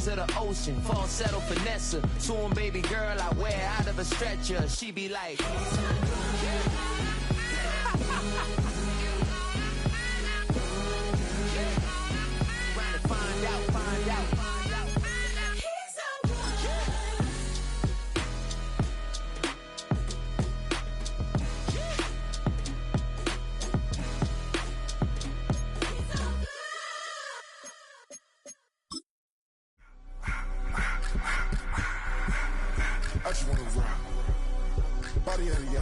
to the ocean, falsetto finesse. Soon, baby girl, I wear out of a stretcher. She be like, trying to find out. I just wanna rock, body out of ya.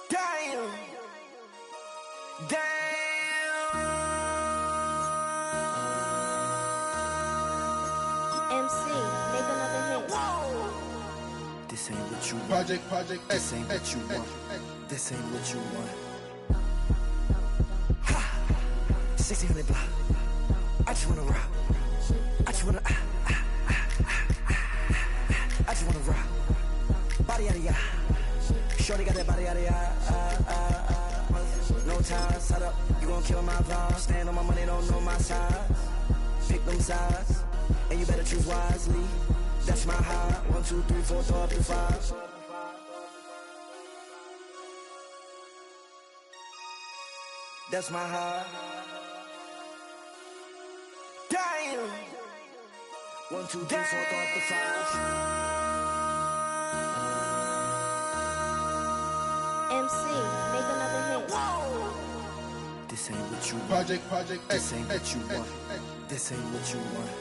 Damn. MC, make another hit. Whoa. This ain't what you want. Project This ain't what you want. This ain't what you want. Ha! 1600 block. I just wanna rock. I just wanna I just wanna rock. Body out of ya. Shorty got that body out of ya. No time, set up. You gon' kill my vibe. Stand on my money, don't know my size. Pick them sides, and you better choose wisely. That's my high. 1, 2, 3, 4, throw up to 5. That's my high. Damn. 1, 2, 3, 4, throw up to 5. MC, make another hit. This ain't what you want. Project This ain't what you want. This ain't what you want.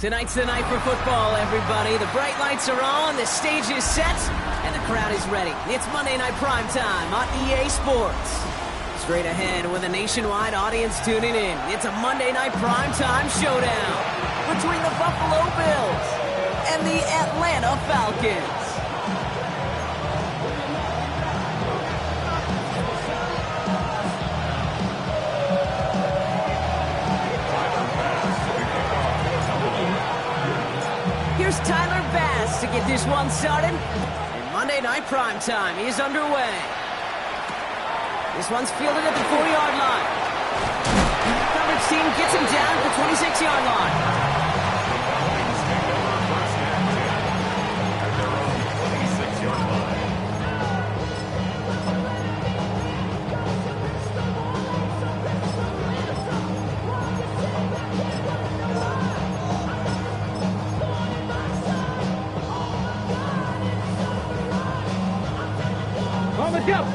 Tonight's the night for football, everybody. The bright lights are on, the stage is set, and the crowd is ready. It's Monday Night Primetime on EA Sports. Straight ahead with a nationwide audience tuning in. It's a Monday Night Primetime showdown between the Buffalo Bills and the Atlanta Falcons. Here's Tyler Bass to get this one started. And Monday Night Primetime is underway. This one's fielded at the 4-yard line. Coverage team gets him down at the 26-yard line.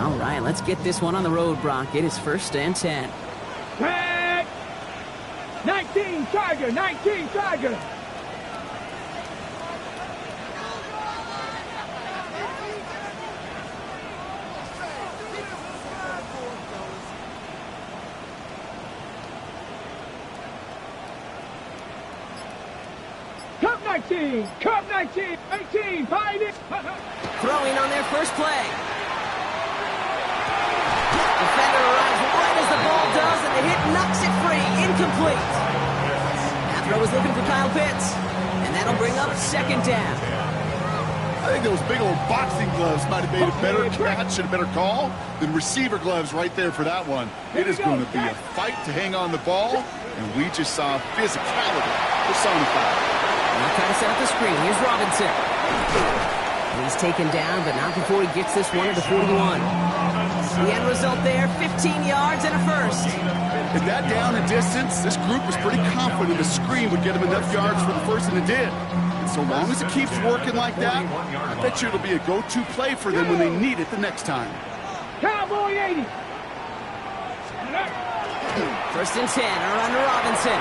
All right, let's get this one on the road, Brock. It is 1st and 10. Tag! 19 Tiger, 19 Tiger. Cup 19, Cup 19, 18, Pioneer. Throwing on their first play. Defender arrives right as the ball does, and the hit knocks it free. Incomplete. That throw was looking for Kyle Pitts, and that'll bring up 2nd down. I think those big old boxing gloves might have made a better catch and a better call than receiver gloves right there for that one. It is going to be a fight to hang on the ball, and we just saw physicality personified. Now trying to set up the screen. Here's Robinson. He's taken down, but not before he gets this one at the 41. The end result there, 15 yards and a first. At that down and distance, this group was pretty confident the screen would get him enough yards for the first, and it did. And so long as it keeps working like that, I bet you it'll be a go-to play for them when they need it the next time. Cowboy 80. 1st and 10, around to Robinson.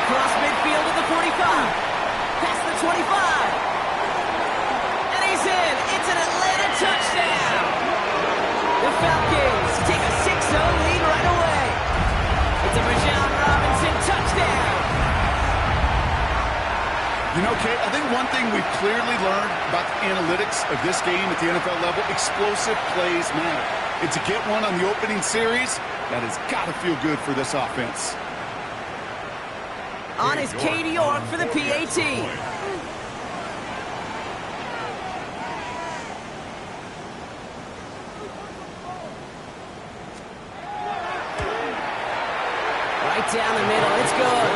Across midfield at the 45. Past the 25. And he's in. It's an Atlanta touchdown. The Falcons take a 6-0 lead right away. It's a Bijan Robinson touchdown. You know, Kate, I think one thing we've clearly learned about the analytics of this game at the NFL level, explosive plays matter. And to get one on the opening series, that has got to feel good for this offense. On is Cade York for the PAT. Right down the middle, it's good.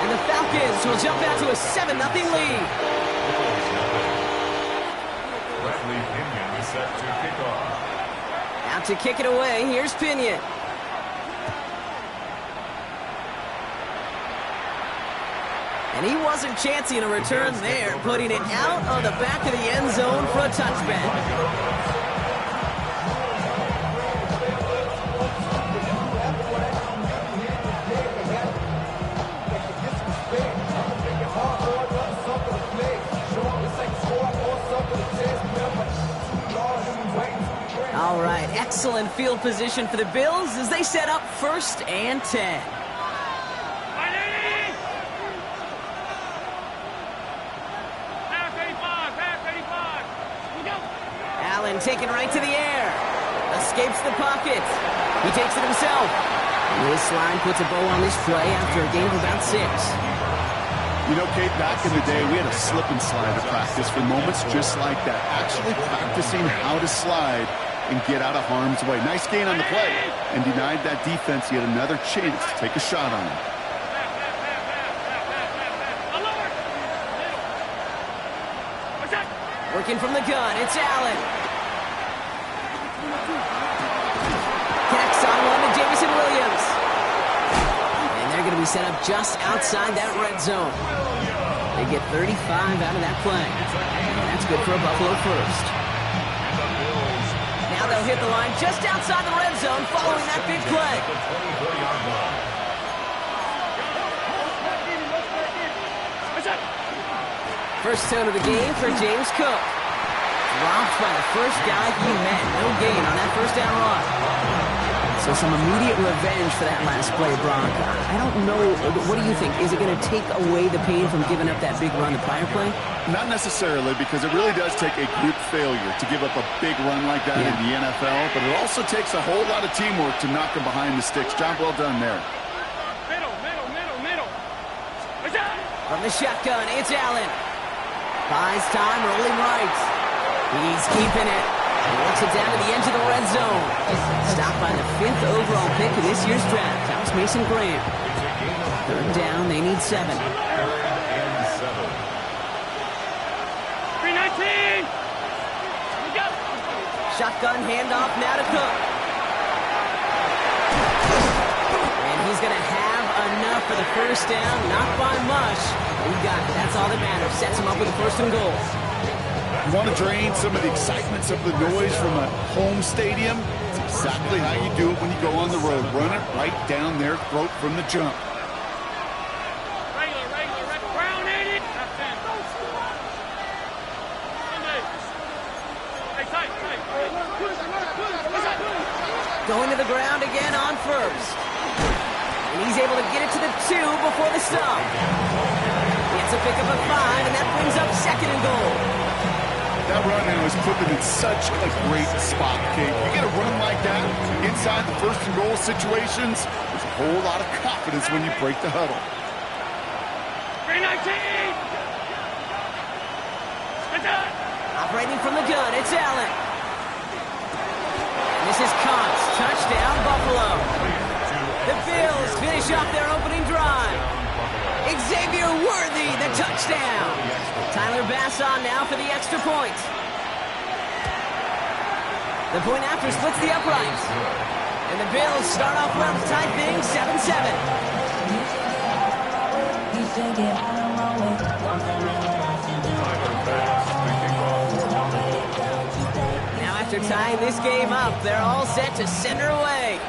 And the Falcons will jump out to a 7-0 lead. Out to kick it away, here's Pinion. And he wasn't chancing a return there, putting it out of the back of the end zone for a touchback. All right, excellent field position for the Bills as they set up 1st and 10. Allen taken right to the air. Escapes the pocket. He takes it himself. This line puts a bow on this play after a gain of about 6. You know, Kate, back in the day, we had a slip and slide to practice for moments just like that. Actually practicing how to slide and get out of harm's way. Nice gain on the play, and denied that defense yet another chance to take a shot on him. Working from the gun, it's Allen. Connects on one to Jameson Williams. And they're going to be set up just outside that red zone. They get 35 out of that play. And that's good for a Buffalo first. Now they'll hit the line just outside the red zone following that big play. First tone of the game for James Cook. Dropped by the first guy he met. No gain on that first down run. So some immediate revenge for that last play, Brock. I don't know. What do you think? Is it going to take away the pain from giving up that big run the prior play? Not necessarily, because it really does take a group failure to give up a big run like that in the NFL, but it also takes a whole lot of teamwork to knock them behind the sticks. Job well done there. Middle. From the shotgun, it's Allen. Buys time, rolling right. He's keeping it. He works it down to the edge of the red zone. Stopped by the 5th overall pick in this year's draft. That was Mason Graham. Third down, they need 7. 319. Shotgun handoff now to Cook. And he's going to have enough for the first down. Not by much. He got it. That's all that matters. Sets him up with a 1st and goal. You want to drain some of the excitement, some of the noise from a home stadium? It's exactly how you do it when you go on the road. Run it right down their throat from the jump. Regular. Brown 80. That's it. Hey, tight. Going to the ground again on first. And he's able to get it to the 2 before the stop. It's a pickup of 5, and that brings up 2nd and goal. That run now has put them in such a great spot, Kate. You get a run like that inside the 1st and goal situations, there's a whole lot of confidence when you break the huddle. 319. Operating from the gun, it's Allen. This is Cox. Touchdown, Buffalo. The Bills finish off their opening drive. Xavier Worthy, the touchdown. Tyler Bass on now for the extra point. The point after splits the uprights. And the Bills start off well to tie things 7-7. Now after tying this game up, they're all set to send her away.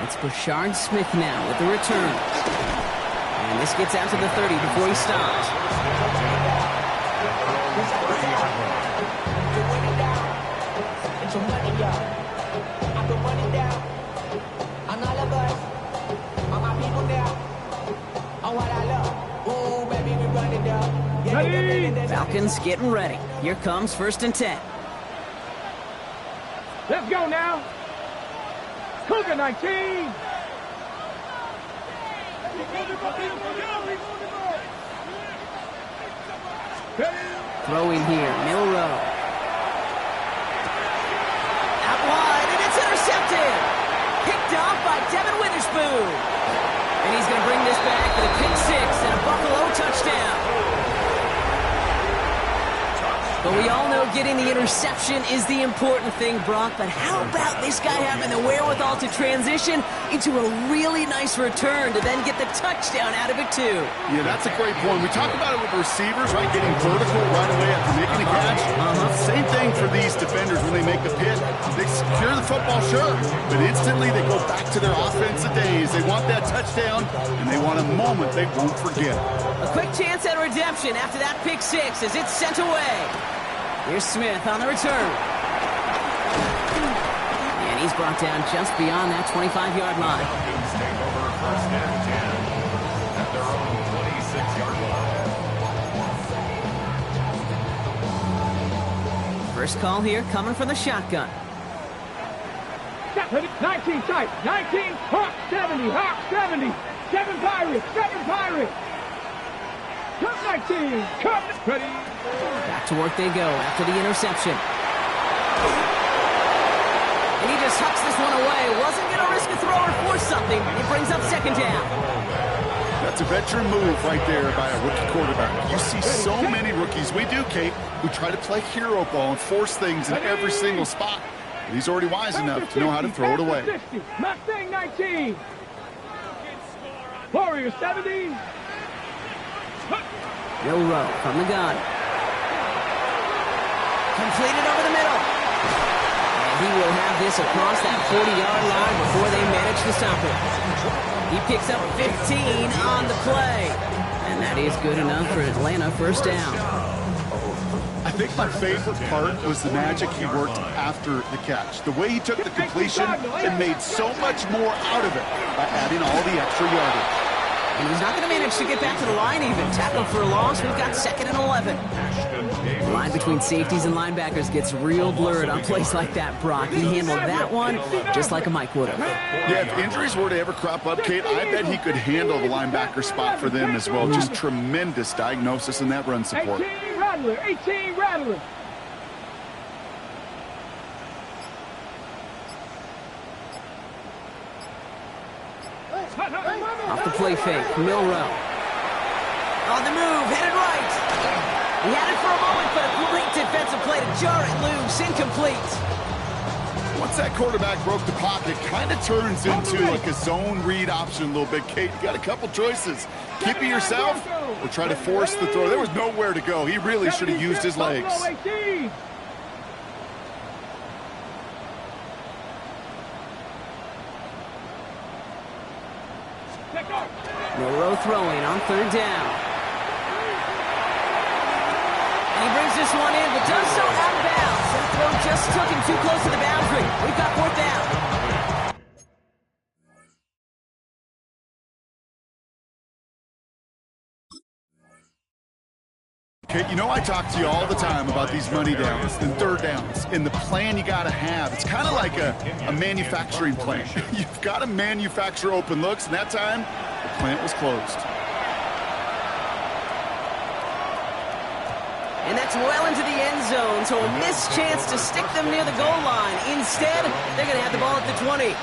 It's Brashard Smith now with the return. And this gets out to the 30 before he stops. Falcons getting ready. Here comes 1st and 10. Let's go now. Cougar 19. Throwing here, Milrow. Out wide, and it's intercepted. Picked off by Devin Witherspoon. And he's going to bring this back with a pick 6 and a Buffalo touchdown. But we all know getting the interception is the important thing, Brock. But how about this guy having the wherewithal to transition into a really nice return to then get the touchdown out of it, too? Yeah, that's a great point. We talk about it with receivers, right? Getting vertical right away after making a catch. Same thing for these defenders when they make the pit. They secure the football, sure, but instantly they go back to their offensive days. They want that touchdown, and they want a moment they won't forget. A quick chance at redemption after that pick 6 as it's sent away. Here's Smith on the return. And he's brought down just beyond that 25-yard line. Take over 1st and 10 at their own 26-yard line. First call here coming from the shotgun. 19 tight. 19. Hawk 70. Hawk 70. 7 Pirates. 7 Pirates. Cup 19. Cup. Ready. Back to work they go after the interception. And he just hucks this one away. Wasn't going to risk a throw or force something. It brings up 2nd down. That's a veteran move right there by a rookie quarterback. You see so many rookies, we do, Kate, who try to play hero ball and force things in every single spot. But he's already wise enough to know how to throw it away. Mustang 19. Warrior 70. Milrow from the gun. Completed over the middle. And he will have this across that 40-yard line before they manage to stop it. He picks up 15 on the play. And That is good enough for Atlanta. First down. I think my favorite part was the magic he worked after the catch. The way he took the completion and made so much more out of it by adding all the extra yardage. And he's not going to manage to get back to the line even. Tackle for a loss. We've got 2nd and 11. The line between safeties and linebackers gets real blurred on plays like that, Brock. He handled that one just like a Mike would have. Yeah, if injuries were to ever crop up, Kate, I bet he could handle the linebacker spot for them as well. Just tremendous diagnosis in that run support. 18 Rattler, 18 Rattler. Off the play fake, Milrow. On the move, headed right. He had it for a moment, but a great defensive play to jar it loose, incomplete. Once that quarterback broke the pocket, kind of turns into like a zone read option a little bit. Kate, you got a couple choices. Keep it yourself or try to force the throw. There was nowhere to go. He really should have used his legs. Milrow throwing on 3rd down. And he brings this one in, but does so out of bounds. That throw just took him too close to the boundary. We've got 4th down. Okay, you know I talk to you all the time about these money downs and 3rd downs and the plan you got to have. It's kind of like a manufacturing plant. You've got to manufacture open looks, and that time the plant was closed. And that's well into the end zone, so a missed chance to stick them near the goal line. Instead, they're going to have the ball at the 20.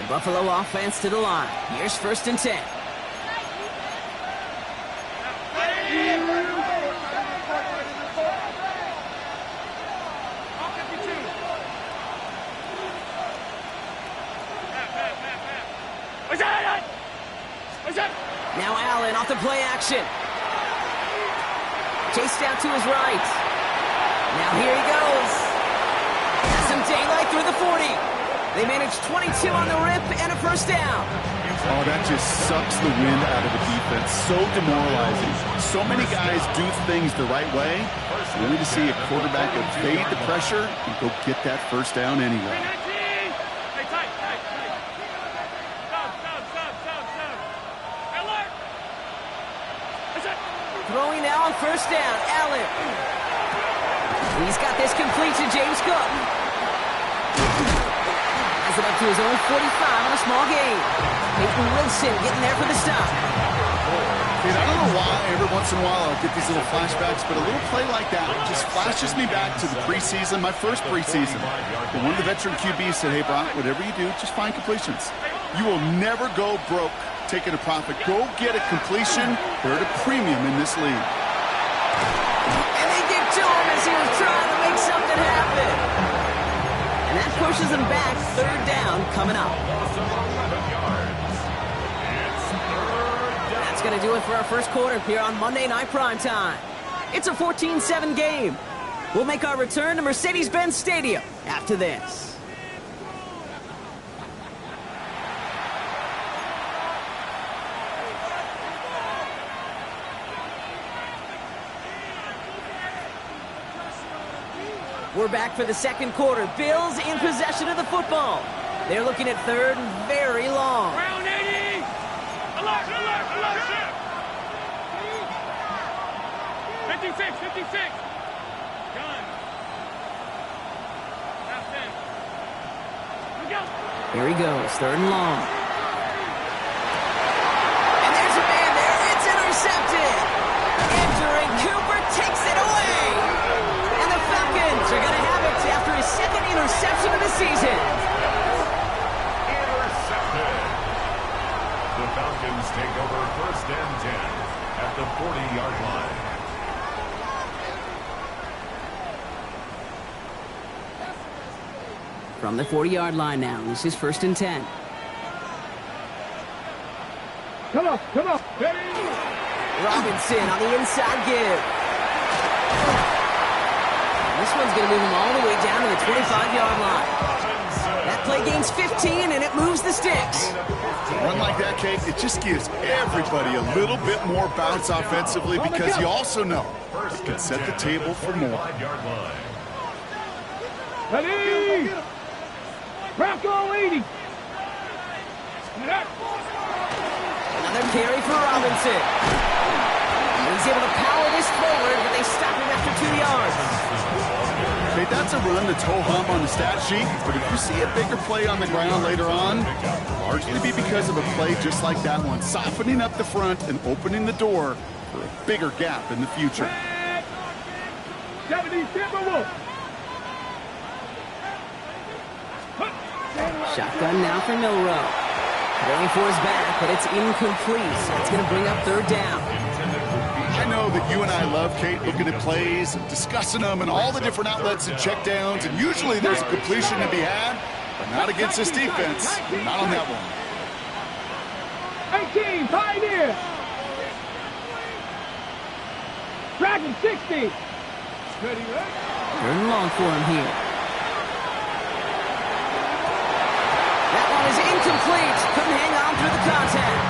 The Buffalo offense to the line. Here's 1st and 10. Now Allen off the play action. Chased out to his right. Now here he goes. Has some daylight through the 40. They managed 22 on the rip and a 1st down. Oh, that just sucks the wind out of the defense. So demoralizing. So many guys do things the right way. We need to see a quarterback evade the pressure and go get that 1st down anyway. Throwing now on 1st down, Allen. He's got this complete to James Cook. Has it up to his own 45 on a small gain. Peyton Wilson getting there for the stop. And I don't know why every once in a while I'll get these little flashbacks, but a little play like that just flashes me back to the preseason, my first preseason. And one of the veteran QBs said, hey, Brock, whatever you do, just find completions. You will never go broke taking a profit. Go get a completion. They're at a premium in this league. And they get to him as he was trying to make something happen. And that pushes him back. 3rd down coming up. That's going to do it for our 1st quarter here on Monday Night Primetime. It's a 14-7 game. We'll make our return to Mercedes-Benz Stadium after this. We're back for the 2nd quarter. Bills in possession of the football. They're looking at 3rd and very long. Round 80! Alert, alert, alert! 56, 56! Gun. Top 10. We go! Here he goes, 3rd and long. And there's a man there. It's intercepted. Entering Cooper takes it away. And the Falcons are going to have it after his 2nd interception of the season. Intercepted. The Falcons take over 1st and 10 at the 40-yard line. From the 40-yard line now, this is 1st and 10. Come on, come on. Ready? Robinson on the inside give. This one's going to move him all the way down to the 25-yard line. That play gains 15, and it moves the sticks. A run like that, Kate, it just gives everybody a little bit more bounce offensively because you also know it can set the table for more. Ready? Bronco 80. Another carry for Robinson. He's able to power this forward, but they stop him after 2 yards. Okay, that's a run that's ho-hum on the stat sheet, but if you see a bigger play on the ground later on, largely be because of a play just like that one, softening up the front and opening the door for a bigger gap in the future. 70 Timberwolves. Shotgun now for Milrow. Going for his back, but it's incomplete, so it's going to bring up 3rd down. I know that you and I love, Kate, looking at plays and discussing them and all the different outlets and checkdowns, and usually there's a completion to be had, but not against this defense. Not on that one. 18, Pioneer. Dragon 60. 3rd and long for him here. That one is incomplete. Couldn't hang on through the contact.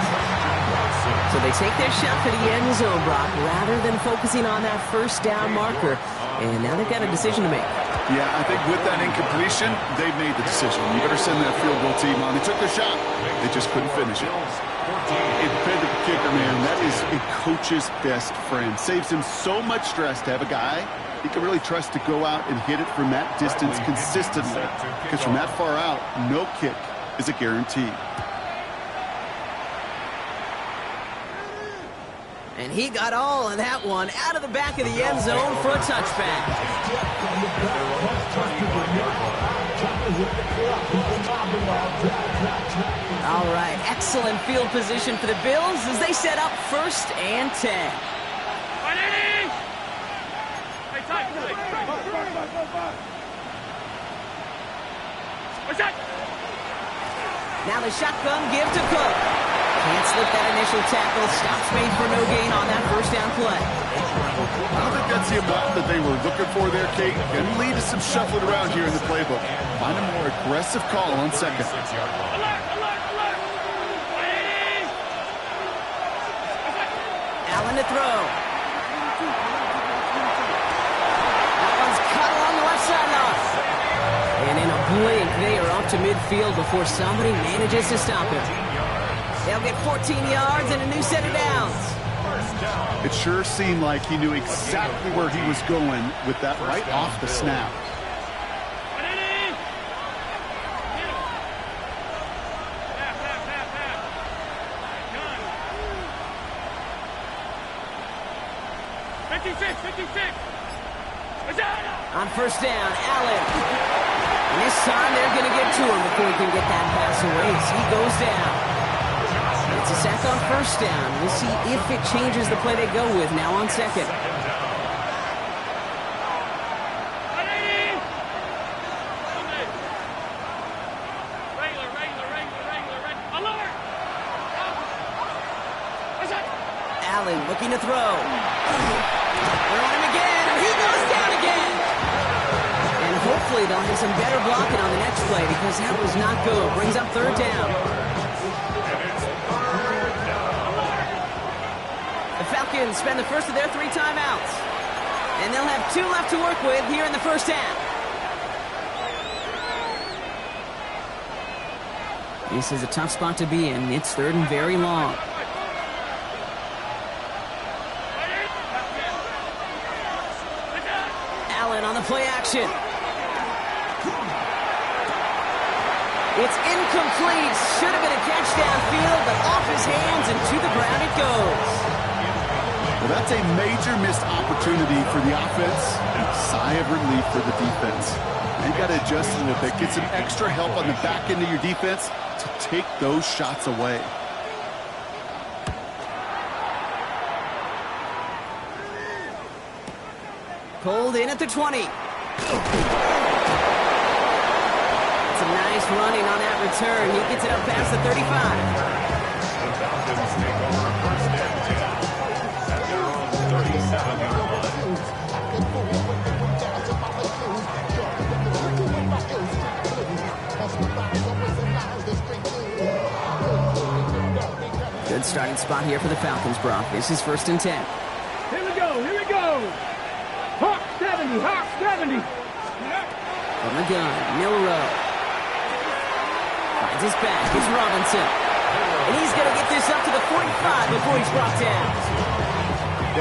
So they take their shot for the end zone, Brock, rather than focusing on that 1st down marker. And now they've got a decision to make. Yeah, I think with that incompletion, they've made the decision. You better send that field goal team on. They took their shot. They just couldn't finish it. Independent kicker, man, that is a coach's best friend. Saves him so much stress to have a guy he can really trust to go out and hit it from that distance consistently. Because from that far out, no kick is a guarantee. And he got all of that one out of the back of the end zone for a touchback. All right, excellent field position for the Bills as they set up 1st and 10. Now the shotgun give to Cook. Can't slip that initial tackle. Stops made for no gain on that 1st down play. I don't think that's the amount that they were looking for there, Kate. Going to lead to some shuffling around here in the playbook. Find a more aggressive call on 2nd. Allen to throw. That one's cut along the left sideline. And in a blink, they are up to midfield before somebody manages to stop him. They'll get 14 yards and a new set of downs. It sure seemed like he knew exactly where he was going with that right off the snap. On 1st down, Allen. And this time they're going to get to him before he can get that pass away as he goes down. It's a sack on 1st down. We'll see if it changes the play they go with now on 2nd. Allen looking to throw. They're on him again, and he goes down again. And hopefully they'll have some better blocking on the next play because that was not good. Brings up 3rd down. The Falcons spend the first of their 3 timeouts. And they'll have 2 left to work with here in the 1st half. This is a tough spot to be in. It's 3rd and very long. Allen on the play action. It's incomplete. Should have been a catch downfield, but off his hands and to the ground it goes. Well, that's a major missed opportunity for the offense and a sigh of relief for the defense. You've got to adjust a little bit, get some extra help on the back end of your defense to take those shots away. Pulled in at the 20. It's a nice running on that return. He gets it up past the 35. The Falcons take over 1st and 10 at their own 37-yard line. Good starting spot here for the Falcons, Brock. This is 1st and 10. Here we go, here we go. Hawk 70, Hawk 70. From the gun, Milrow. Finds his back, it's Robinson. And he's going to get this up to the 45 before he's brought down.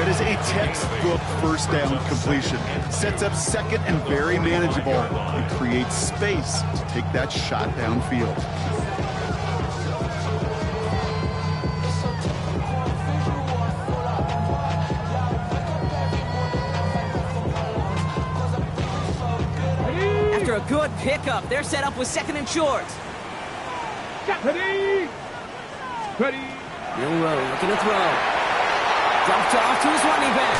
That is a textbook first down completion. Sets up second and very manageable. It creates space to take that shot downfield. After a good pickup, they're set up with 2nd and short. Ready? Ready? Milrow looking to throw. Dropped off to his running back.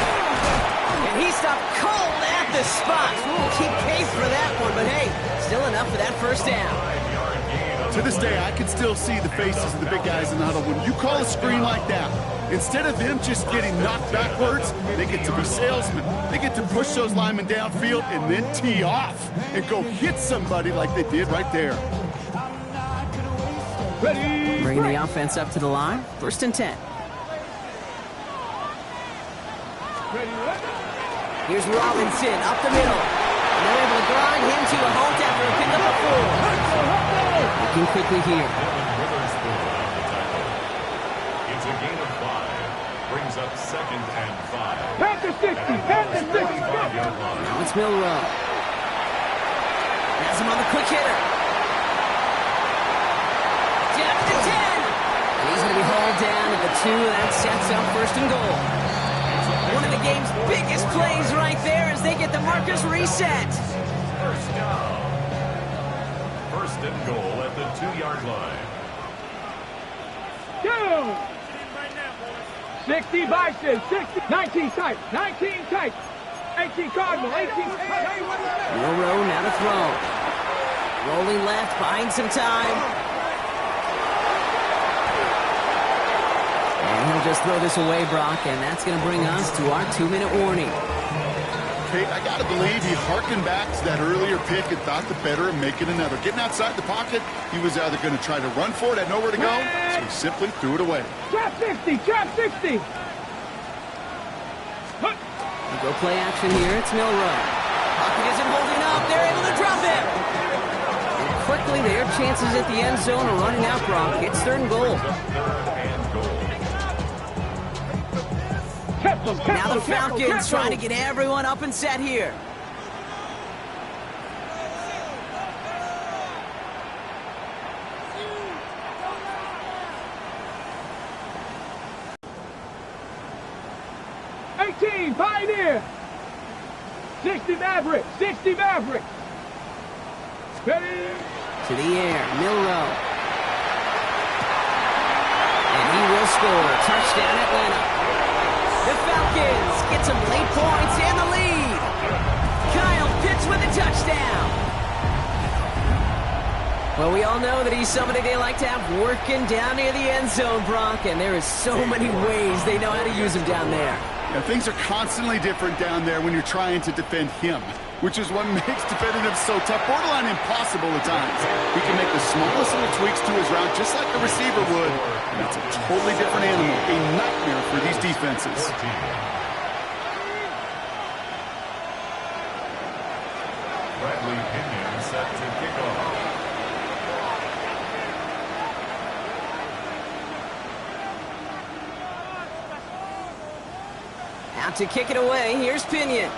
And he stopped cold at the spot. Keep pace for that one, but hey, still enough for that 1st down. To this day, I can still see the faces of the big guys in the huddle. When you call a screen like that, instead of them just getting knocked backwards, they get to be salesmen. They get to push those linemen downfield and then tee off and go hit somebody like they did right there. Ready? Bringing the offense up to the line. 1st and 10. Here's Robinson up the middle. And they're able to grind him to a halt after a pickup of 4. Looking quickly here. It's a gain of 5. Brings up 2nd and 5. Panther 60, Panther 60. Now it's Milrow. Has him on the quick hitter. Down to 10. And he's going to be hauled down at the 2. That sets up 1st and goal. One of the game's biggest plays right there as they get the markers reset. 1st down. 1st and goal at the 2-yard line. Go! 60 Bison, 60, 19 tight, 19 tight, 18 Cardinal, 18 tight. Milrow now to throw. Rolling left, buying some time. And he'll just throw this away, Brock, and that's going to bring us to our 2-minute warning. Kate, I got to believe he harkened back to that earlier pick and thought the better of making another. Getting outside the pocket, he was either going to try to run for it, had nowhere to go, so he simply threw it away. Trap 60, trap 60. We'll go play action here. It's Milrow. Pocket isn't holding up. They're able to drop him. And quickly, their chances at the end zone are running out, Brock. It's 3rd and goal. Now the Falcons trying to get everyone up and set here. Pioneer. 60 Maverick, 60 Maverick. Ready? To the air, Milrow. And he will score. Touchdown, Atlanta. The Falcons get some late points and the lead. Kyle Pitts with a touchdown. Well, we all know that he's somebody they like to have working down near the end zone, Brock, and there is so many ways they know how to use him down there. Yeah, things are constantly different down there when you're trying to defend him, which is what makes defending him so tough, borderline impossible at times. He can make the smallest little tweaks to his route just like a receiver would, and it's a totally different animal, a nightmare for these defenses. Bradley Pinion set to kick off. Out to kick it away, here's Pinion.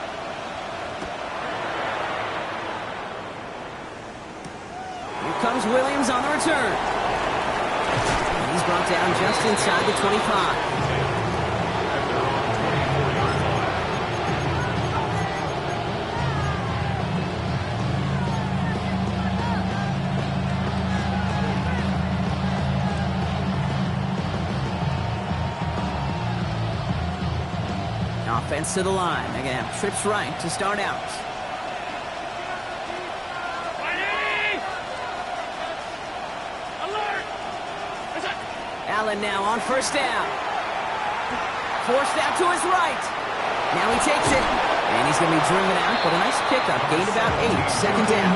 Here comes Williams on the return. He's brought down just inside the 25. Offense to the line. They're going to have trips right to start out. Allen now on 1st down. Forced out to his right. Now he takes it. And he's going to be driven out, but a nice pickup. Gained about 8. 2nd down.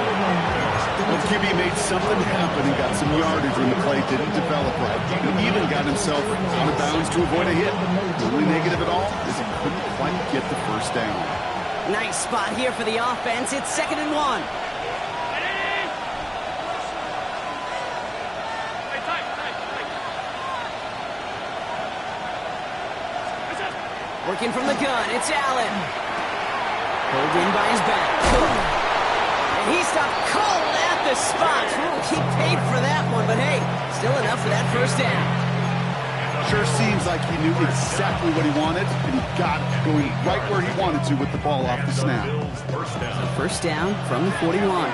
Well, QB made something happen and got some yardage when the play didn't develop right. He even got got himself out of bounds to avoid a hit. The only negative at all is he couldn't quite get the first down. Nice spot here for the offense. It's 2nd and 1. Working from the gun, it's Allen. Pulled in by his back. And he stopped cold at the spot. Ooh, he paid for that one, but hey, still enough for that first down. Sure seems like he knew exactly what he wanted, and he got it going right where he wanted to with the ball off the snap. First down from the 41.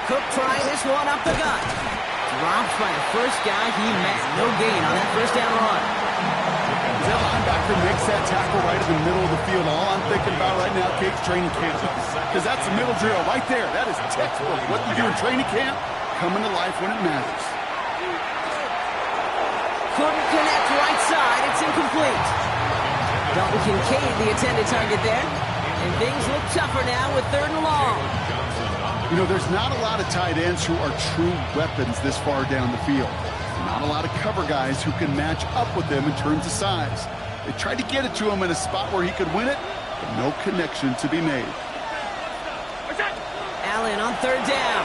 Cook trying this one up the gut. Dropped by the first guy he met. No gain on that first down run. As that linebacker makes that tackle right in the middle of the field, all I'm thinking about right now, Kate's training camp. Because that's the middle drill right there. That is textbook. What you do in training camp, coming to life when it matters. Couldn't connect right side. It's incomplete. Dalton Kincaid, the intended target there. And things look tougher now with 3rd and long. You know, there's not a lot of tight ends who are true weapons this far down the field. Not a lot of cover guys who can match up with them in terms of size. They tried to get it to him in a spot where he could win it, but no connection to be made. Allen on 3rd down.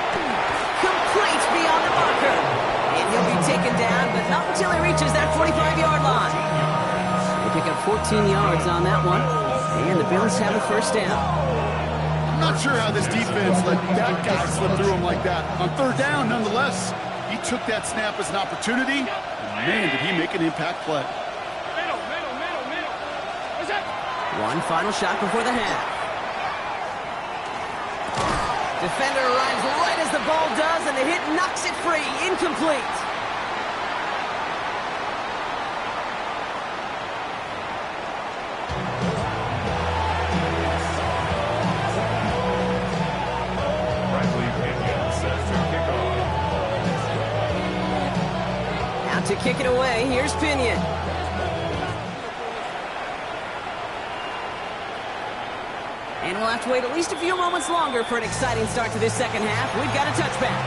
Complete beyond the marker. And he'll be taken down, but not until he reaches that 45-yard line. They pick up 14 yards on that one, and the Bills have a first down. I'm not sure how this defense let that guy slip through him like that. On 3rd down, nonetheless, he took that snap as an opportunity, and man, did he make an impact play. One final shot before the half. Defender arrives right as the ball does, and the hit knocks it free. Incomplete. To kick it away, here's Pinion. And we'll have to wait at least a few moments longer for an exciting start to this second half. We've got a touchback.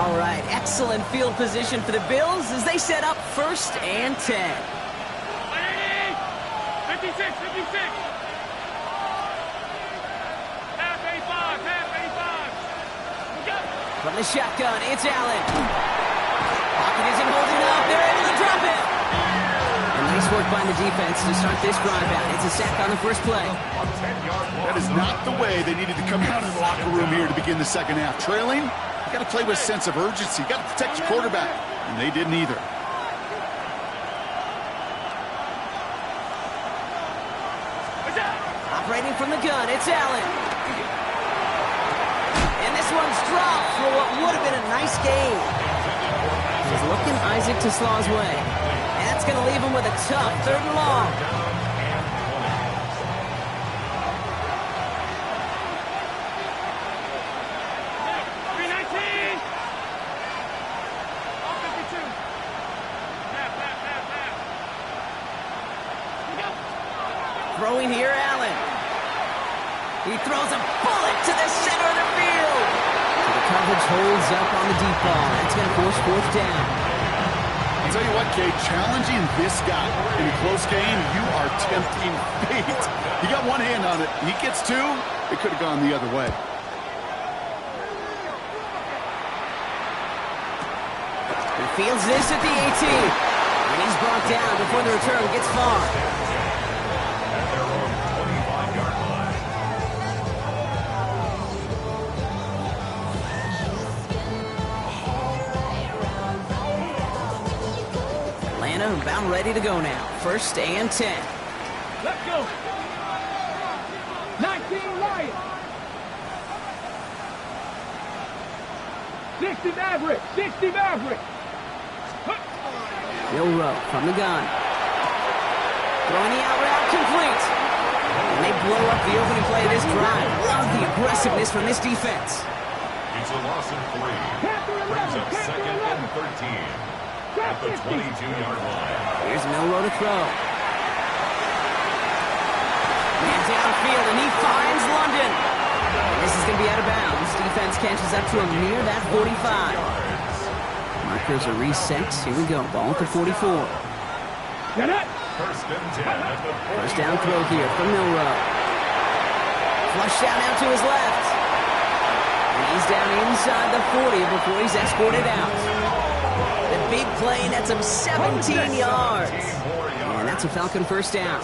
All right, excellent field position for the Bills as they set up 1st and 10. 56, 56. From the shotgun, it's Allen. Pocket isn't holding up. They're able to drop it. And nice work by the defense to start this drive out. It's a sack on the first play. That is not the way they needed to come out of the locker room here to begin the second half. Trailing, you got to play with a sense of urgency. You got to protect your quarterback. And they didn't either. Operating from the gun, it's Allen. And this one's dropped for what would have been a nice gain. He's looking Isaac to Slaw's way. And that's going to leave him with a tough 3rd and long. Throwing here, Allen. He throws a bullet to the center of the field. So the coverage holds up on the deep ball. That's going to force 4th down. I'll tell you what, Kate, challenging this guy in a close game, you are tempting fate. You got one hand on it. He gets 2. It could have gone the other way. He fields this at the 18. And he's brought down before the return gets far. About ready to go now. 1st and 10. Let's go. 19 Lions. 60 Maverick. 60 Maverick. Bill Rowe from the gun. Throwing the out route complete. And they blow up the opening play of this drive. Love the aggressiveness from this defense. It's a loss of 3. Brings up 2nd and 13. At the 22-yard line. Here's Milroe to throw. field, and he finds London. And this is going to be out of bounds. Defense catches up to him near that 45. Markers are reset. Here we go. Ball at the 44. Get it. First down throw here from Milrow. Flush down out to his left. And he's down inside the 40 before he's escorted out. The big play nets him 17 yards. And that's a Falcon first down.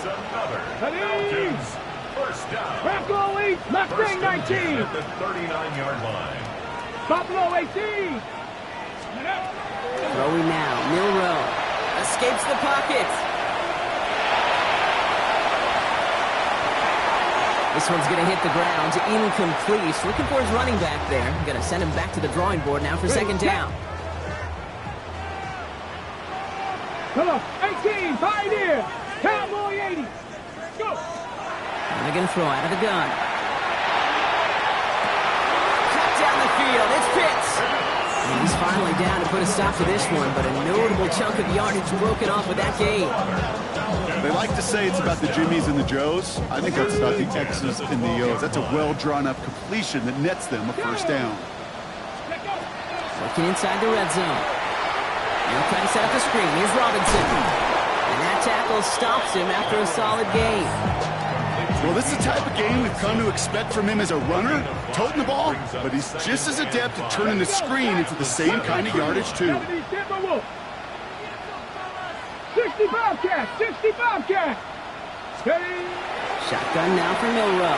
Buffalo 8, Mustang 19. At the 39-yard line. Buffalo 18. Throwing now. Milrow escapes the pocket. This one's going to hit the ground. Incomplete. Looking for his running back there. Going to send him back to the drawing board now for second down. Come on, 18, Pioneer. Cowboy 80. Go. And they're going to throw out of the gun. Cut down the field. It's Pitts. And he's finally down to put a stop to this one, but a notable chunk of yardage broken off with that game. They like to say it's about the Jimmies and the Joes. I think that's about the X's and the O's. That's a well-drawn-up completion that nets them a first down. Looking inside the red zone. Now trying to set up the screen. Here's Robinson. And that tackle stops him after a solid gain. Well, this is the type of game we've come to expect from him as a runner, toting the ball, but he's just as adept at turning the screen into the same kind of yardage, too. 65 cat, 65 cat. Steady. Shotgun now for Milrow.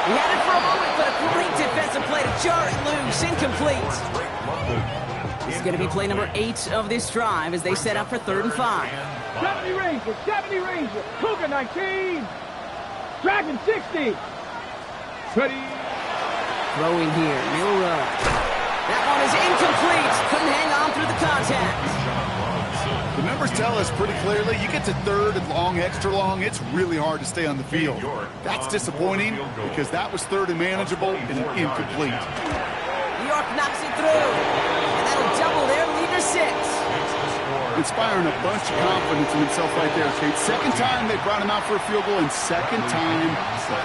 He had it for a moment, but a great defensive play to jar it loose. Incomplete. This is going to be play number 8 of this drive as they set up for 3rd and 5. 70 Ranger, 70 Ranger. Cougar 19. Dragon 60. Steady. Throwing here, Milrow. That one is incomplete. Couldn't hang on through the contact. The numbers tell us pretty clearly, you get to 3rd and long, extra long, it's really hard to stay on the field. That's disappointing because that was 3rd and manageable and incomplete. New York knocks it through. And that'll double their lead to 6. Inspiring a bunch of confidence in himself right there, Kate. Second time they brought him out for a field goal, and second time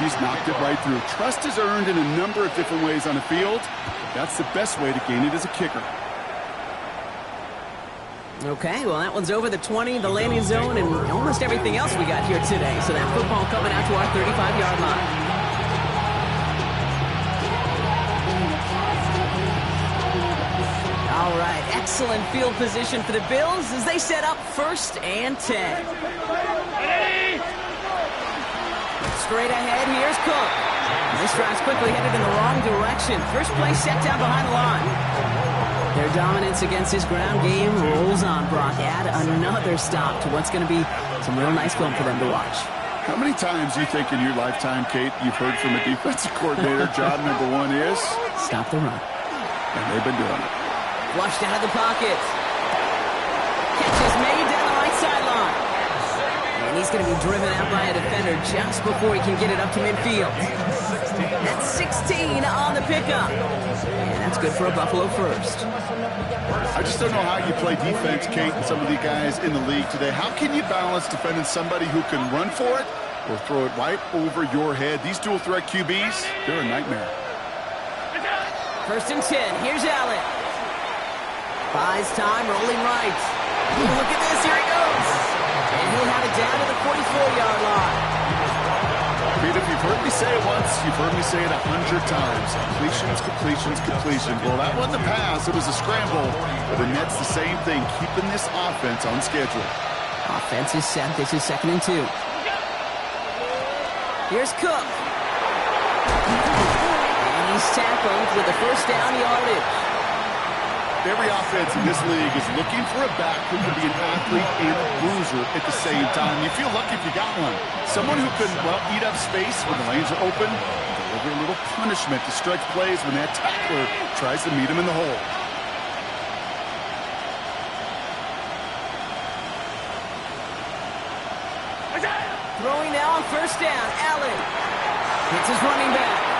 he's knocked it right through. Trust is earned in a number of different ways on the field. That's the best way to gain it as a kicker. Okay, well, that one's over the 20, the landing zone, and almost everything else we got here today. So that football coming out to our 35-yard line. All right, excellent field position for the Bills as they set up 1st and 10. Straight ahead, here's Cook. This drive's quickly headed in the wrong direction. First play set down behind the line. Their dominance against this ground game rolls on, Brock. Add another stop to what's going to be some real nice film for them to watch. How many times do you think in your lifetime, Kate, you've heard from a defensive coordinator, job number 1 is? Stop the run. And they've been doing it. Flushed out of the pocket. Catch is made down the right sideline. And he's going to be driven out by a defender just before he can get it up to midfield. That's 16 on the pickup. And that's good for a Buffalo first. I just don't know how you play defense, Kate, and some of the guys in the league today. How can you balance defending somebody who can run for it or throw it right over your head? These dual threat QBs, they're a nightmare. 1st and 10. Here's Allen. Buys time, rolling right. Ooh, look at this, here he goes. And he'll have it down to the 44-yard line. Pete, if you've heard me say it once, you've heard me say it 100 times. Completions, completions, completions. Well, that wasn't a pass, it was a scramble. But the Nets the same thing, keeping this offense on schedule. Offense is set. This is 2nd and 2. Here's Cook. And he's tackled with the first down yardage. Every offense in this league is looking for a back who can be an athlete and a bruiser at the same time. You feel lucky if you got one. Someone who can, well, eat up space when the lanes are open, deliver a little punishment to stretch plays when that tackler tries to meet him in the hole. Throwing now on 1st down. Allen hits his running back.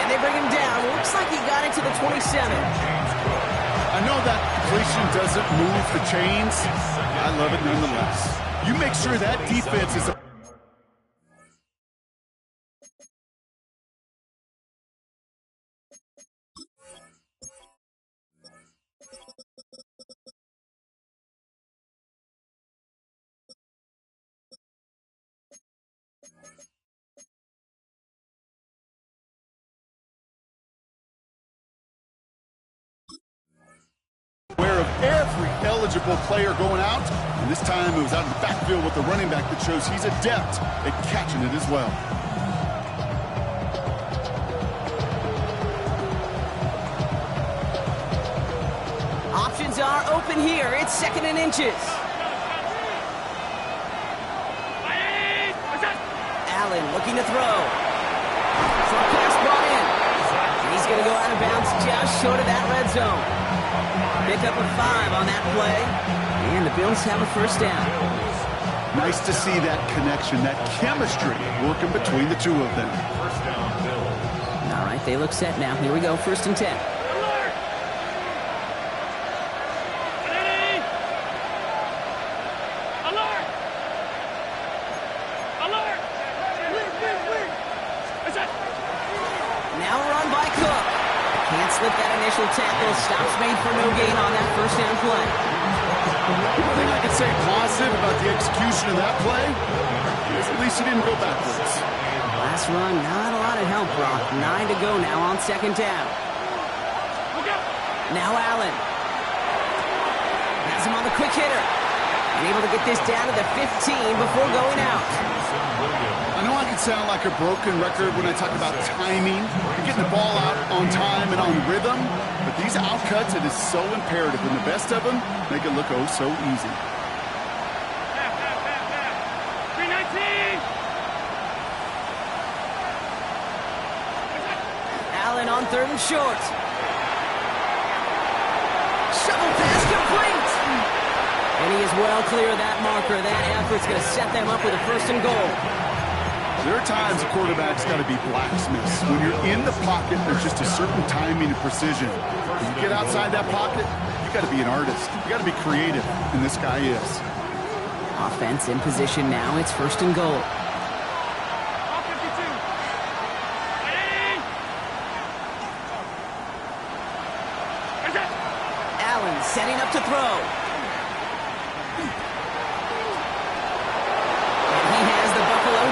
And they bring him down. Looks like he got into the 27. I know that completion doesn't move the chains. I love it nonetheless. You make sure that defense is every eligible player going out. And this time it was out of the backfield with the running back that shows he's adept at catching it as well. Options are open here. It's 2nd and inches. Allen looking to throw. Short pass brought in. And he's going to go out of bounds just short of that red zone. Pick up a 5 on that play. And the Bills have a first down. Nice to see that connection, that chemistry working between the two of them. First down, Bills. All right, they look set now. Here we go, 1st and 10. Now run by Cook. Can't slip that initial tackle. Stops made for no gain on that first down play. One thing I could say positive about the execution of that play is at least he didn't go backwards. Last run, not a lot of help, Brock. 9 to go now on 2nd down. Now Allen. Has him on the quick hitter. And able to get this down to the 15 before going out. I know I can sound like a broken record when I talk about timing and getting the ball out on time and on rhythm, but these outcuts, it is so imperative, and the best of them make it look oh so easy. 319. Allen on 3rd and short. Shovel pass complete. And he is well clear of that marker. That effort's going to set them up with a 1st and goal. There are times a quarterback's got to be blacksmiths. When you're in the pocket, there's just a certain timing and precision. When you get outside that pocket, you got to be an artist. You got to be creative, and this guy is. Offense in position now. It's 1st and goal. Allen setting up to throw.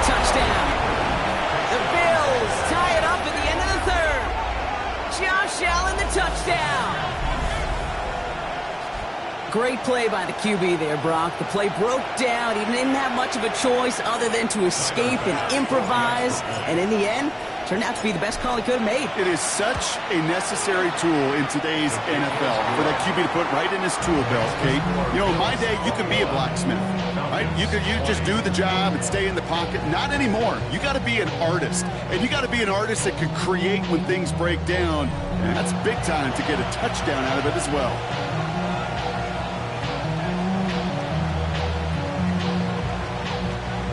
Touchdown. The Bills tie it up at the end of the 3rd. Josh Allen, the touchdown. Great play by the QB there, Brock. The play broke down. He didn't have much of a choice other than to escape and improvise. And in the end, turned out to be the best call he could have made. It is such a necessary tool in today's NFL for that QB to put right in his tool belt, Kate. You know, in my day, you could be a blacksmith, right? You just do the job and stay in the pocket. Not anymore. You got to be an artist, and you got to be an artist that can create when things break down. And that's big time to get a touchdown out of it as well.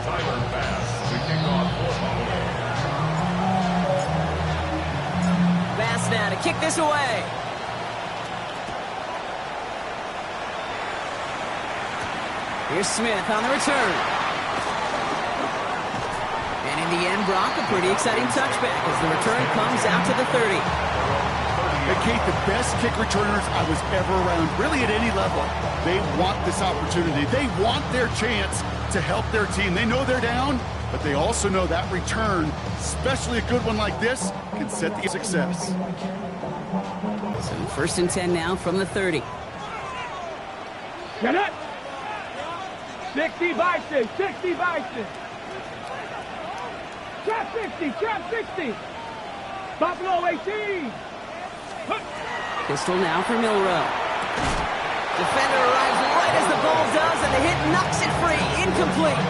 Tyler Bass to kick off for Bass now to kick this away. Here's Smith on the return. And in the end, Brock, a pretty exciting touchback as the return comes out to the 30. And Kate, the best kick returners I was ever around, really at any level, they want this opportunity. They want their chance to help their team. They know they're down, but they also know that return, especially a good one like this, can set the success. So 1st and 10 now from the 30. Get it. 60 Bison, 60 Bison. Trap 60, trap 60. Buffalo 18. Pistol now for Milrow. Defender arrives right as the ball does, and the hit knocks it free. Incomplete.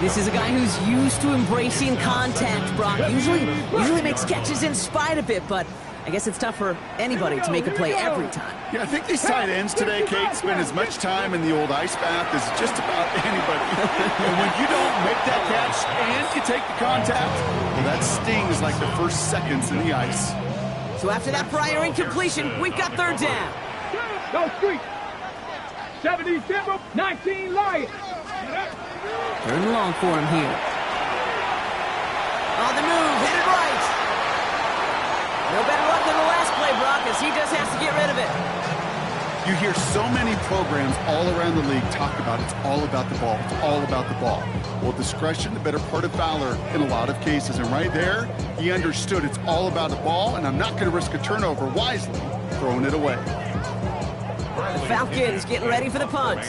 This is a guy who's used to embracing contact, Brock. Usually makes catches in spite of it, but I guess it's tough for anybody to make a play every time. Yeah, I think these tight ends today, Kate, spend as much time in the old ice bath as just about anybody. And when you don't make that catch and you take the contact, well, that stings like the first seconds in the ice. So after that prior incompletion, we've got 3rd down. Go street. 77, 19 Lions. 3rd and long for him here. On the move, headed right. No better luck than the last play, Brock, as he just has to get rid of it. You hear so many programs all around the league talk about it's all about the ball. It's all about the ball. Well, discretion, the better part of valor in a lot of cases. And right there, he understood it's all about the ball, and I'm not going to risk a turnover wisely throwing it away. Falcons getting ready for the punt.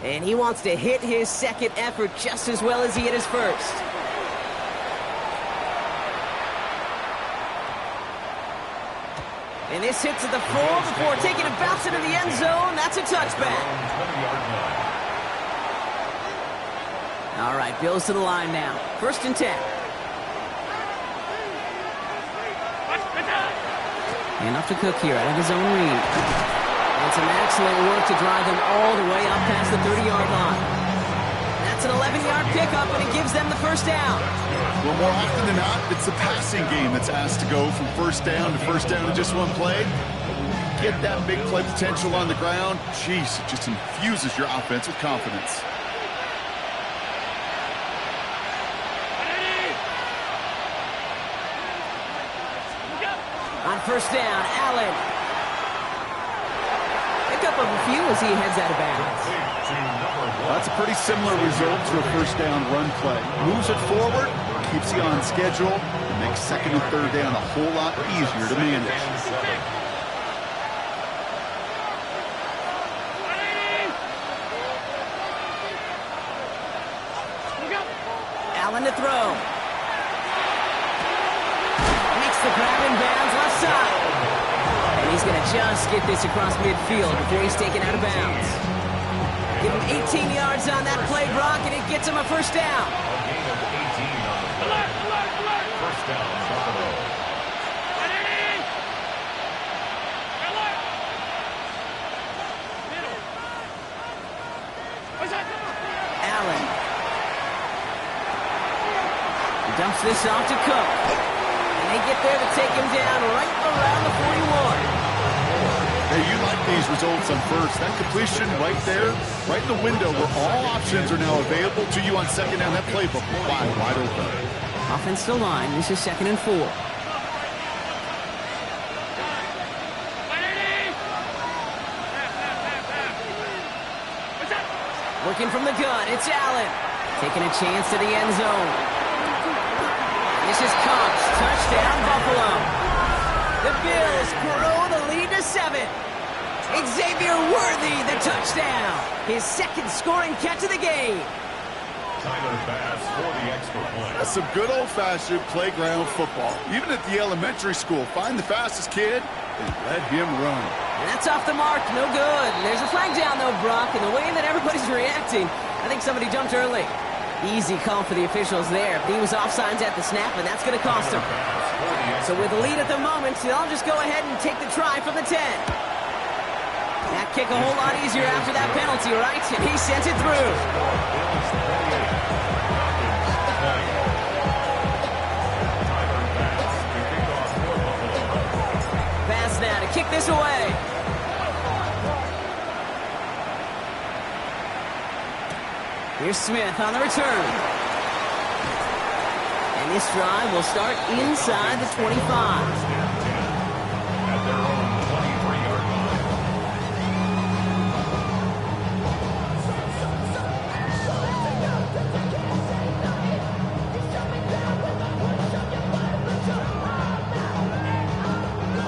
And he wants to hit his second effort just as well as he hit his first. And this hits at the 4 before taking a bounce into the end zone. That's a touchback. All right, Bills to the line now. 1st and 10. And off to Cook here out of his own read. And some excellent work to drive them all the way up past the 30-yard line. That's an 11-yard pickup, and it gives them the first down. Well, more often than not, it's the passing game that's asked to go from first down to just one play. Get that big play potential on the ground. Jeez, it just infuses your offense with confidence. On 1st down, Allen. Pick up of a few as he heads out of bounds. That's a pretty similar result to a 1st down run play. Moves it forward, keeps you on schedule, and makes 2nd and 3rd down a whole lot easier to manage. Allen to throw. Makes the grab in bounds left side. And he's going to just get this across midfield before he's taken out of bounds. Give him 18 yards on that play, Brock, and it gets him a 1st down. First down, Buffalo. Allen. He dumps this off to Cook. And they get there to take him down right around the 41. Hey, you like these results on 1st. That completion right there, right in the window where all options are now available to you on 2nd down. That playbook wide open. Offensive line, this is 2nd and 4. Working from the gun, it's Allen. Taking a chance to the end zone. This is Cox, touchdown Buffalo. The Bills grow the lead to 7. Xavier Worthy, the touchdown. His 2nd scoring catch of the game. Tyler Bass for the extra point. That's some good old-fashioned playground football. Even at the elementary school, find the fastest kid and let him run. And that's off the mark, no good. There's a flag down, though, Brock, and the way that everybody's reacting, I think somebody jumped early. Easy call for the officials there. He was offsides at the snap, and that's going to cost him. So with the lead at the moment, they'll just go ahead and take the try from the 10. That kick a whole lot easier after that penalty, right? And he sends it through. Pass now to kick this away. Here's Smith on the return. And this drive will start inside the 25. At their own 23-yard line.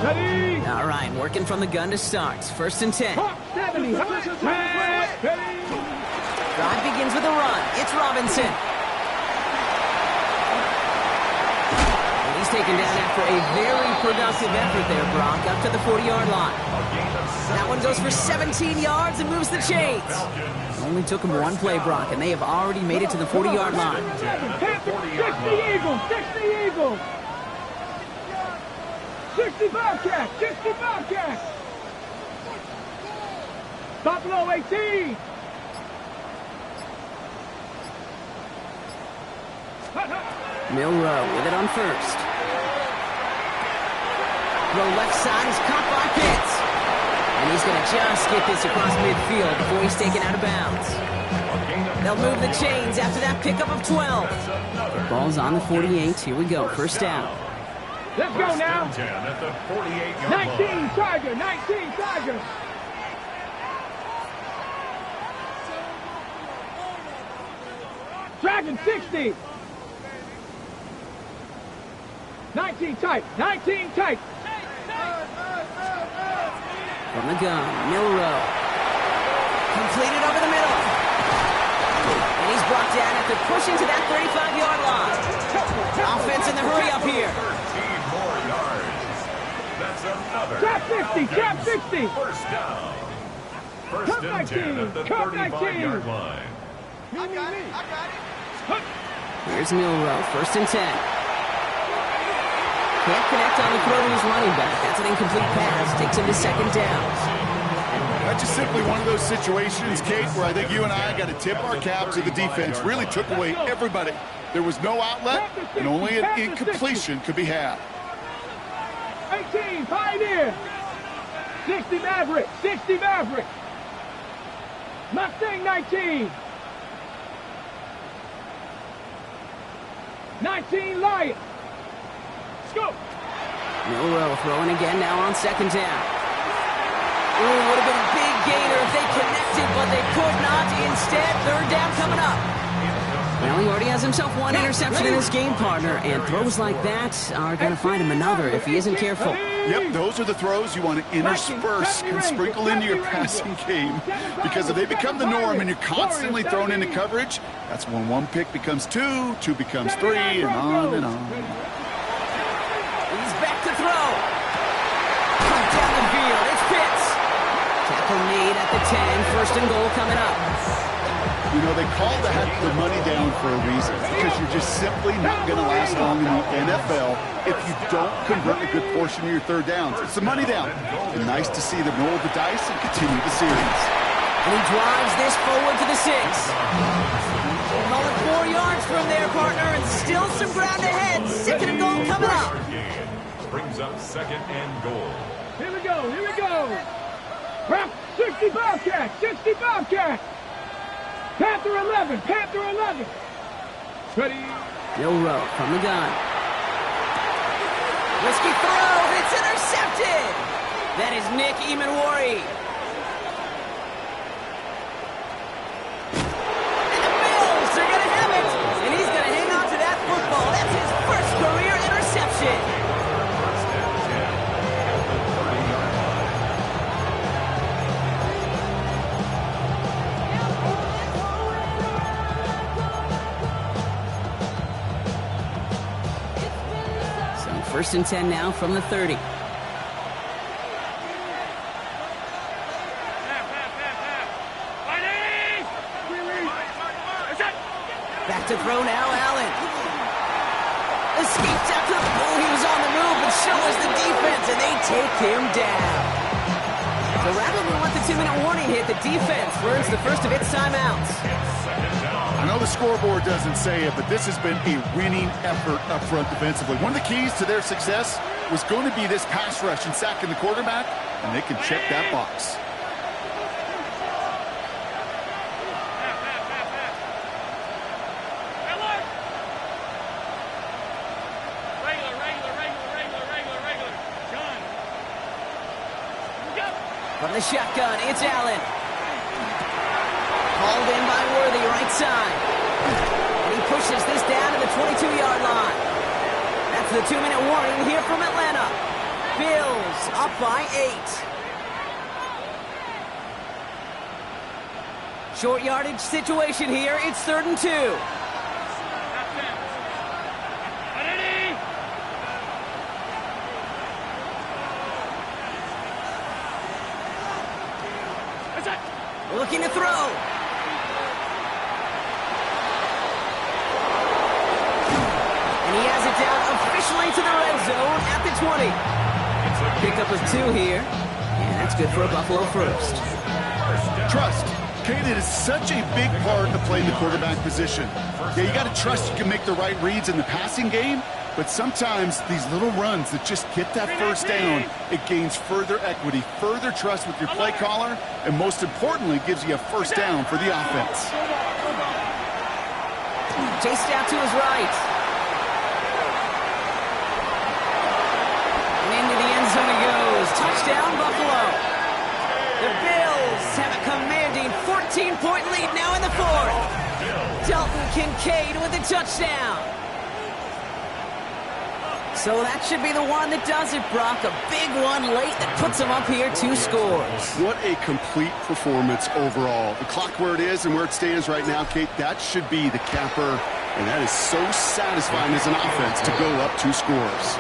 Ready? All right, working from the gun to start. 1st and 10. Hawk 70. Ready? Drive begins with a run. It's Robinson. And he's taken down after a very productive effort there, Brock, up to the 40-yard line. That one goes for 17 yards and moves the chains. Only took him one play, Brock, and they have already made it to the 40-yard line. 60 Eagles. 60 Eagles. 60 Bobcats. 60 Bobcats. Buffalo 18. Milrow with it on 1st. Throw left side is caught by Pitts. And he's going to just get this across midfield before he's taken out of bounds. They'll move the chains after that pickup of 12. Ball's on the 48. Here we go. 1st down. Let's go now. 10 at the 48-yard 19 Tiger. 19 Tiger. Dragon 60. 19 tight. 19 tight. From the gun, Milrow. Completed over the middle. And he's brought down after pushing to that 35-yard line. Offense in the hurry up here. 13 more yards. That's another. Trap 50, trap 60. First down. First and 10 at the 35-yard line. I got it. Here's Milrow, first and 10. Can't connect on the throw to his running back. That's an incomplete pass. Takes him to second down. That's just simply one of those situations, Kate, where I think you and I got to tip our cap to the defense. Really took away everybody. There was no outlet, and only an incompletion could be had. 18, Pioneer. 60 Maverick, 60 Maverick. Mustang 19. 19 Lion. Scoop. Milrow throwing again now on second down. Ooh, would have been a big gainer if they connected, but they could not. Instead, third down coming up. Well, he already has himself one interception in his game, partner, and throws like that are going to find him another if he isn't careful. Yep, those are the throws you want to intersperse and sprinkle into your passing game. Because if they become the norm and you're constantly thrown into coverage, that's when one pick becomes two, two becomes three, and on and on. He's back to throw. Down the field, it's Pitts. Tackle made at the 10, first and goal coming up. You know, they call that the money down for a reason, because you're just simply not going to last long in the NFL if you don't convert a good portion of your third downs. It's the money down. And nice to see them roll the dice and continue the series. And he drives this forward to the 6. Call it 4 yards from there, partner, and still some ground ahead. Second and goal coming up. Brings up second and goal. Here we go, here we go. 60 Bobcat, 60 Bobcat. Panther 11, Panther 11. Ready. Milrow from the gun. Risky throw, it's intercepted. That is Nick Emanwari. And the Bills are going to have it. And he's going to hang on to that football. That's his first career interception. First and 10 at the 30-yard line. First and 10 now from the 30. Back to throw now, Allen. Escapes after the ball. He was on the move, but so was the defense, and they take him down. So rather than let the 2-minute warning hit, the defense learns the first of its timeouts. I know the scoreboard doesn't say it, but this has been a winning effort up front defensively. One of the keys to their success was going to be this pass rush and sacking the quarterback, and they can check that box. From the shotgun, it's Allen. Called in by Worthy, right side. And he pushes this down to the 22-yard line. That's the 2-minute warning here from Atlanta. Bills up by 8. Short yardage situation here. It's 3rd and 2. Looking to throw. And he has it down officially to the red zone at the 20. Pickup of 2 here. And that's good for a Buffalo first. Trust. Kate, it is such a big part of playing the quarterback position. Yeah, you got to trust you can make the right reads in the passing game, but sometimes these little runs that just get that first down, it gains further equity, further trust with your play caller, and most importantly, gives you a first down for the offense. Chased out to his right. And into the end zone he goes. Touchdown, Buffalo. The Bills have a commanding 14-point lead now in the 4th. Dalton Kincaid with a touchdown. So that should be the one that does it, Brock. A big one late that puts them up here 2 scores. What a complete performance overall. The clock where it is and where it stands right now, Kate, that should be the capper. And that is so satisfying as an offense to go up 2 scores.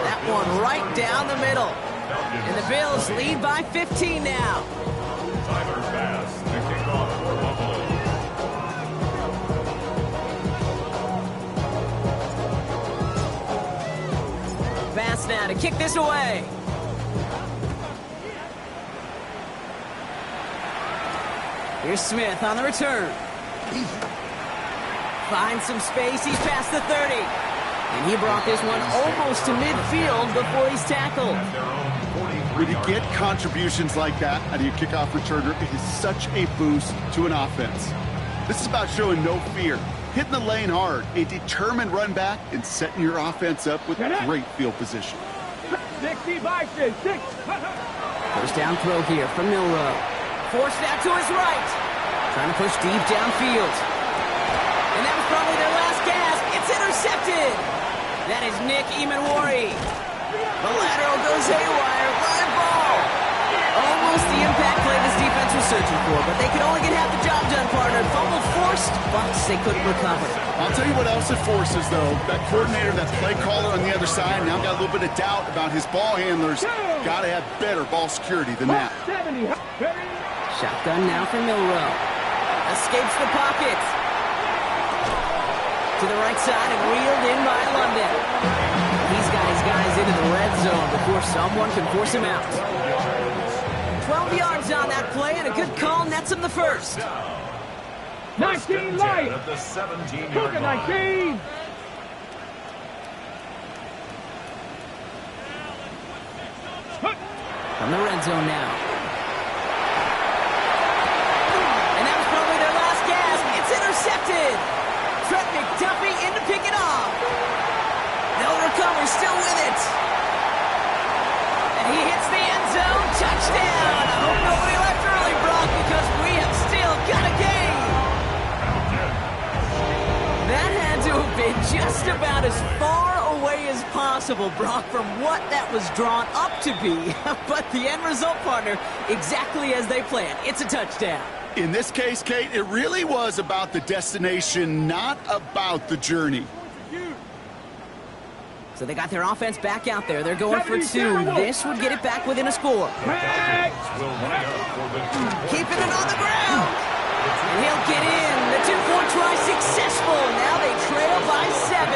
That one right down the middle. And the Bills lead by 15 now. Tyler Bass to kick off for Buffalo. Bass now to kick this away. Here's Smith on the return. Finds some space. He's past the 30. And he brought this one almost to midfield before he's tackled. When you get contributions like that out of your kickoff returner, it is such a boost to an offense. This is about showing no fear, hitting the lane hard, a determined run back, and setting your offense up with great field position. 60 boxes, 6. First down throw here from Milroe. Forced out to his right. Trying to push deep downfield. And that was probably their last gasp. It's intercepted. That is Nick Emanwari. The lateral goes haywire. Live ball. Almost the impact play this defense was searching for, but they could only get half the job done, partner. Fumble forced, but they couldn't recover. I'll tell you what else it forces, though. That coordinator, that play caller on the other side, now got a little bit of doubt about his ball handlers. Got to have better ball security than that. Shotgun now for Milroe. Escapes the pocket. To the right side and reeled in by London. He's got his guys into the red zone before someone can force him out. 12 yards on that play, and a good call nets him the first. 19 light. At the 17-yard line. 19. From the red zone now. And that was probably their last gasp. It's intercepted. Trent McDuffie in to pick it off. They'll recover, still with it. And he hits the end zone. Touchdown. I hope nobody left early, Brock, because we have still got a game. That had to have been just about as far away as possible, Brock, from what that was drawn up to be. But the end result, partner, exactly as they planned. It's a touchdown. In this case, Kate, it really was about the destination, not about the journey. So they got their offense back out there. They're going for 2. This would get it back within a score. Keeping it on the ground. And he'll get in. The 2-point try successful. Now they trail by 7.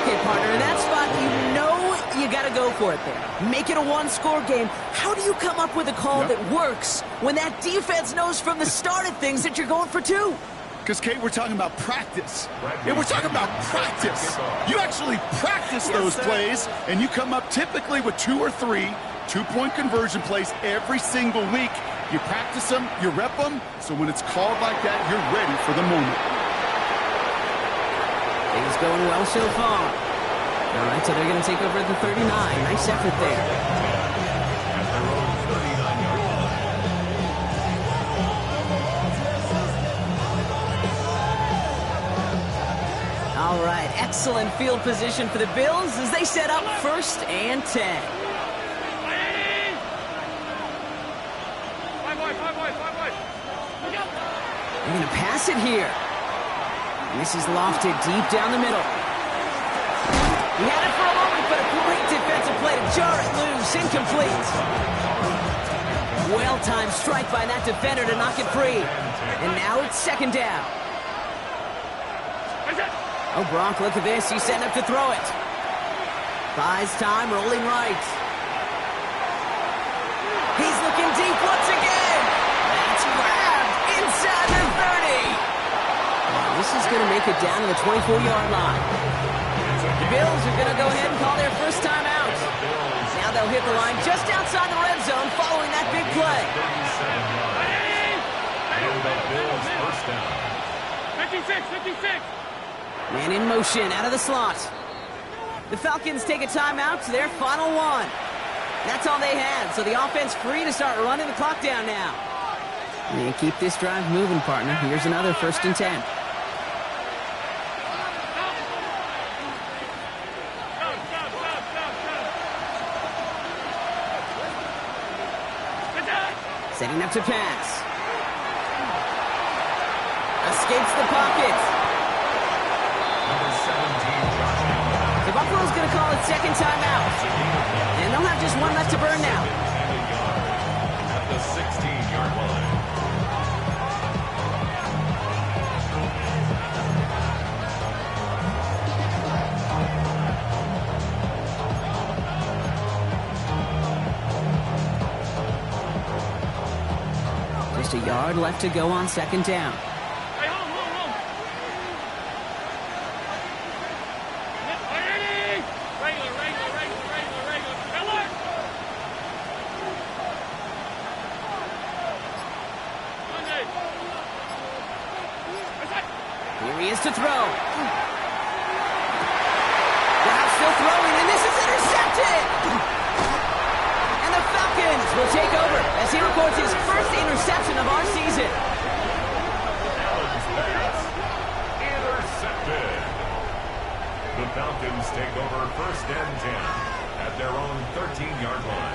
Okay, partner, in that spot, you know you got to go for it there. Make it a 1-score game. How do you come up with a call that works when that defense knows from the start of things that you're going for 2? Because, Kate, we're talking about practice. Yeah, we're talking about practice. You actually practice those plays, and you come up typically with 2 or 3 2-point conversion plays every single week. You practice them, you rep them, so when it's called like that, you're ready for the moment. Things going well so far. All right, so they're going to take over at the 39. Nice effort there. All right, excellent field position for the Bills as they set up 1st and 10. They're going to pass it here. And this is lofted deep down the middle. He had it for a moment, but a great defensive play to jar it loose. Incomplete. Well-timed strike by that defender to knock it free. And now it's 2nd down. Oh, Bronk, look at this. He's setting up to throw it. Buys time, rolling right. He's looking deep once again. That's grabbed inside the 30. Well, this is going to make it down to the 24-yard line. The Bills are going to go ahead and call their first time out. Now they'll hit the line just outside the red zone following that big play. 56. Man in motion, out of the slot. The Falcons take a timeout to their final 1. That's all they had, so the offense free to start running the clock down now. And keep this drive moving, partner. Here's another 1st and 10. Setting up to pass. Escapes the pocket. Number 17, Josh Allen. The Buffalo's going to call it second timeout. And they'll have just one left to burn now. At the 16-yard line. Just a yard left to go on second down. Here he is to throw. Now still throwing, and this is intercepted! And the Falcons will take over as he records his first interception of our season. Allen's pass. Intercepted. The Falcons take over first and 10 at their own 13-yard line.